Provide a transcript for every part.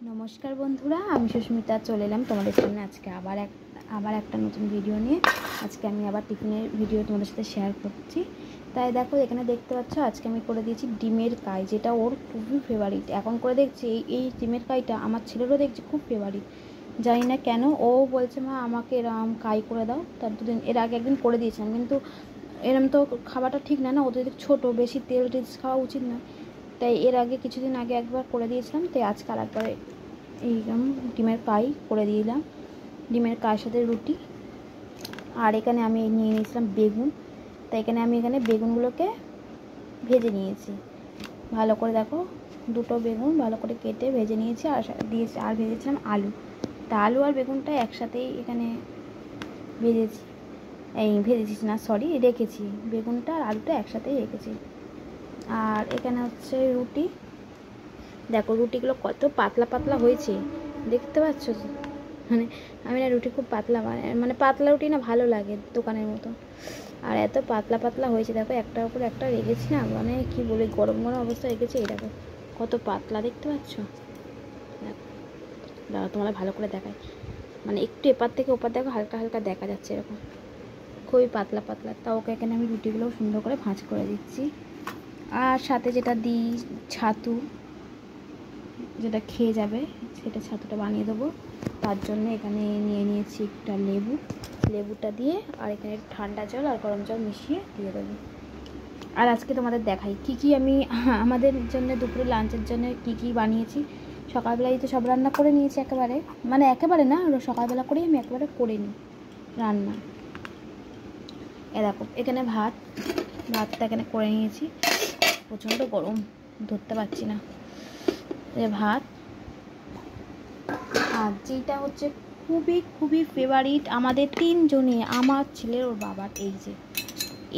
नमस्कार बंधुरा आमी सुष्मिता चले एलाम तुम्हारे सामने आज के आबार एक नतून भिडियो निये। आज के आमी आबार टिफिनेर भिडियो तुम्हारे साथे शेयर करछि। ताई देखो एखाने देखते पाচ্ছ आज के आमी करे दिয়েছি ডিমের কাই, যেটা ওর খুবই ফেভারিট। এখন করে দেখছি এই ডিমের কাইটা আমার ছেলেরও দেখছি খুব ফেভারিট। জানি না কেন ও বলছে মা আমাকে এরকম কাই করে দাও। তার দুদিন এর আগে একদিন করে দিয়েছিলাম, কিন্তু এরকম তো খাওয়াটা ঠিক না, ওদের ছোটো বেশি তেল টেল খাওয়া উচিত না। তাই এর আগে কিছুদিন আগে একবার করে দিয়েছিলাম, তাই আজকে আরেকবার এইরকম ডিমের কাই করে দিলাম। ডিমের কাইয়ের সাথে রুটি। আর এখানে আমি নিয়ে নিয়েছিলাম বেগুন। তাই এখানে বেগুনগুলোকে ভেজে নিয়েছি ভালো করে। দেখো দুটো বেগুন ভালো করে কেটে ভেজে নিয়েছি, আর ভেজেছিলাম আলু। তা আলু আর বেগুনটা একসাথেই এখানে রেখেছি। বেগুনটা আর আলুটা একসাথেই রেখেছি। আর এখানে হচ্ছে রুটি। দেখো রুটিগুলো কত পাতলা পাতলা হয়েছে, দেখতে পাচ্ছ? মানে আমি না রুটি খুব পাতলা মানে পাতলা রুটি না ভালো লাগে দোকানের মতো। আর এত পাতলা পাতলা হয়েছে, দেখো একটার উপর একটা রেখেছি না, মানে কি বলি গরম গরম অবস্থা রেখেছি। এই দেখো কত পাতলা, দেখতে পাচ্ছ? দেখো তোমরা ভালো করে দেখায়, মানে একটু এপার থেকে ওপার দেখো হালকা হালকা দেখা যাচ্ছে, এরকম খুবই পাতলা পাতলা। তা ওকে এখানে আমি রুটিগুলো সুন্দর করে ভাঁজ করে দিচ্ছি। আর সাথে যেটা দিই ছাতু, যেটা খেয়ে যাবে সেটা ছাতুটা বানিয়ে দেবো। তার জন্য এখানে নিয়ে নিয়েছি একটা লেবুটা দিয়ে, আর এখানে ঠান্ডা জল আর গরম জল মিশিয়ে দিয়ে দেবো। আর আজকে তোমাদের দেখাই কি আমি আমাদের জন্য দুপুরে লাঞ্চের জন্য কি বানিয়েছি। সকালবেলায় তো সব রান্না করে নিয়েছি একেবারে, মানে একেবারে না, সকালবেলা করেই আমি একেবারে করে নিই রান্না। দেখো এখানে ভাতটা এখানে করে নিয়েছি। প্রচণ্ড গরম, ধরতে পারছি না। ভাত, আর যেটা হচ্ছে খুবই খুবই ফেভারিট আমাদের তিনজনে, আমার ছেলের ওর বাবার,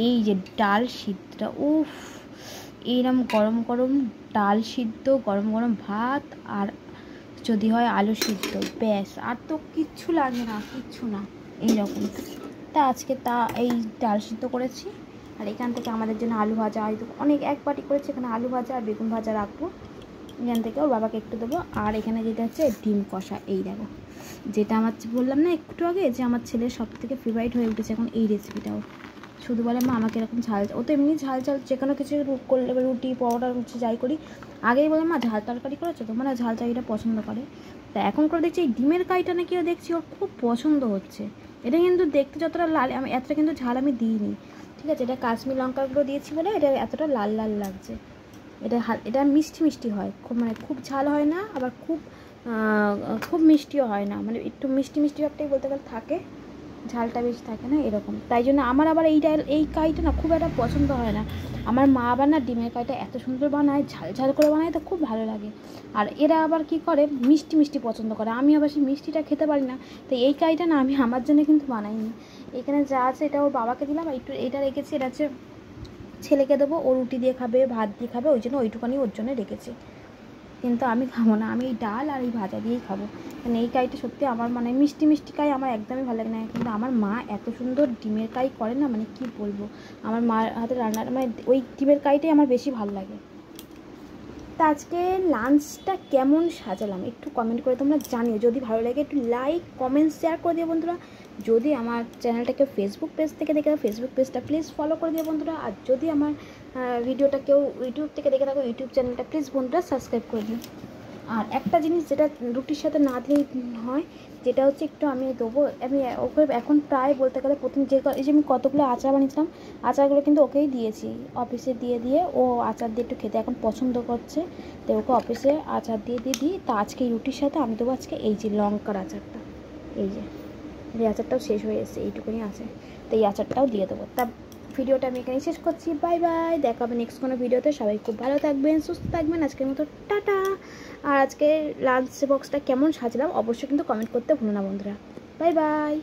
এই যে ডাল সিদ্ধটা। উফ, এইরকম গরম গরম ডাল সিদ্ধ, গরম গরম ভাত, আর যদি হয় আলু সিদ্ধ, ব্যাস আর তো কিচ্ছু লাগে না, কিচ্ছু না এইরকম। তা আজকে এই ডাল সিদ্ধ করেছি। আর এখান থেকে আমাদের জন্য আলু ভাজা, হয়তো অনেক এক বাটি করেছি, এখানে আলু ভাজা আর বেগুন ভাজা রাখবো। এখান থেকে ওর বাবাকে একটু দেবো। আর এখানে যেটা হচ্ছে ডিম কষা, এই দেখো যেটা আমার বললাম না একটু আগে যে আমার ছেলের সব থেকে ফেভারিট হয়ে উঠেছে এখন এই রেসিপিটাও। শুধু বলে মা আমাকে এরকম ঝাল, ও তো এমনি ঝাল যে কোনো কিছু করলে রুটি পরোটা যাই করি আগেই বলে মা ঝাল তরকারি করেছো তো, মানে ঝাল চাইটা পছন্দ করে। তা এখন করে দেখছি এই ডিমের কাইটা নাকি দেখছি ওর খুব পছন্দ হচ্ছে। এটা কিন্তু দেখতে যতটা লাল, আমি এতটা কিন্তু ঝাল আমি দিইনি, ঠিক আছে? এটা কাশ্মীর লঙ্কাগুলো দিয়েছি বলে এটা এতটা লাল লাল লাগছে। এটা মিষ্টি মিষ্টি হয়, খুব ঝাল হয় না, আবার খুব মিষ্টিও হয় না, মানে একটু মিষ্টি মিষ্টি ভাবটাই বলতে গেলে থাকে, ঝালটা বেশি থাকে না এরকম। তাই জন্য আমার আবার এই কাইটা না খুব একটা পছন্দ হয় না। আমার মা আবার না ডিমের কাইটা এত সুন্দর বানায়, ঝাল ঝাল করে বানায়, তো খুব ভালো লাগে। আর এরা আবার কি করে মিষ্টি মিষ্টি পছন্দ করে, আমি আবার সেই মিষ্টিটা খেতে পারি না। তো এই কাইটা না আমি আমার জন্য কিন্তু বানাইনি। এখানে যা আছে এটা ওর বাবাকে দিলাম, একটু এটা রেখেছি, এটা হচ্ছে ছেলেকে দেবো, ও রুটি দিয়ে খাবে, ভাত দিয়ে খাবে, ওই জন্য ওইটুখানি ওর জন্য রেখেছি। কিন্তু আমি খাবো না, আমি এই ডাল আর এই ভাজা দিয়েই খাবো। মানে এই কাইটা সত্যি আমার মানে মিষ্টি মিষ্টি কাই আমার একদমই ভালো লাগে না। কিন্তু আমার মা এত সুন্দর ডিমের কাই করে না, মানে কি বলবো, আমার মার হাতে রান্নার মানে ওই ডিমের কাইটাই আমার বেশি ভালো লাগে। তা আজকে লাঞ্চটা কেমন সাজালাম একটু কমেন্ট করে তোমরা জানিও। যদি ভালো লাগে একটু লাইক কমেন্ট শেয়ার করে দিও বন্ধুরা। যদি আমার চ্যানেলটাকে ফেসবুক পেজ থেকে দেখে থাকো ফেসবুক পেজটা প্লিজ ফলো করে দিও বন্ধুরা। আর যদি আমার ভিডিওটা কেউ ইউটিউব থেকে দেখে থাকো ইউটিউব চ্যানেলটা প্লিজ বন্ধুরা সাবস্ক্রাইব করে দিও। আর একটা জিনিস যেটা রুটির সাথে না দিলেই হয়, যেটা হচ্ছে একটু আমি দেবো, আমি ওকে এখন প্রায় বলতে গেলে প্রথম যে আমি কতগুলো আচার বানিয়েছিলাম, আচারগুলো কিন্তু ওকেই দিয়েছি অফিসে দিয়ে ও আচার দিয়ে একটু খেতে এখন পছন্দ করছে। তো ওকে অফিসে আচার দিয়ে দিই। তা আজকে এই রুটির সাথে আমি দেবো আজকে এই যে লঙ্কার আচারটা, এই আচারটাও শেষ হয়ে এসেছে, এইটুকুনি আছে, তো এই আচারটাও দিয়ে দেবো। তা ভিডিওটা আমি এখানেই শেষ করছি। বাই বাই, দেখা হবে নেক্সট কোনো ভিডিওতে। সবাই খুব ভালো থাকবেন, সুস্থ থাকবেন। আজকের মতো টাটা। আর আজকে লাঞ্চ বক্সটা কেমন সাজলাম অবশ্যই কিন্তু কমেন্ট করতে ভুলো না বন্ধুরা। Bye bye.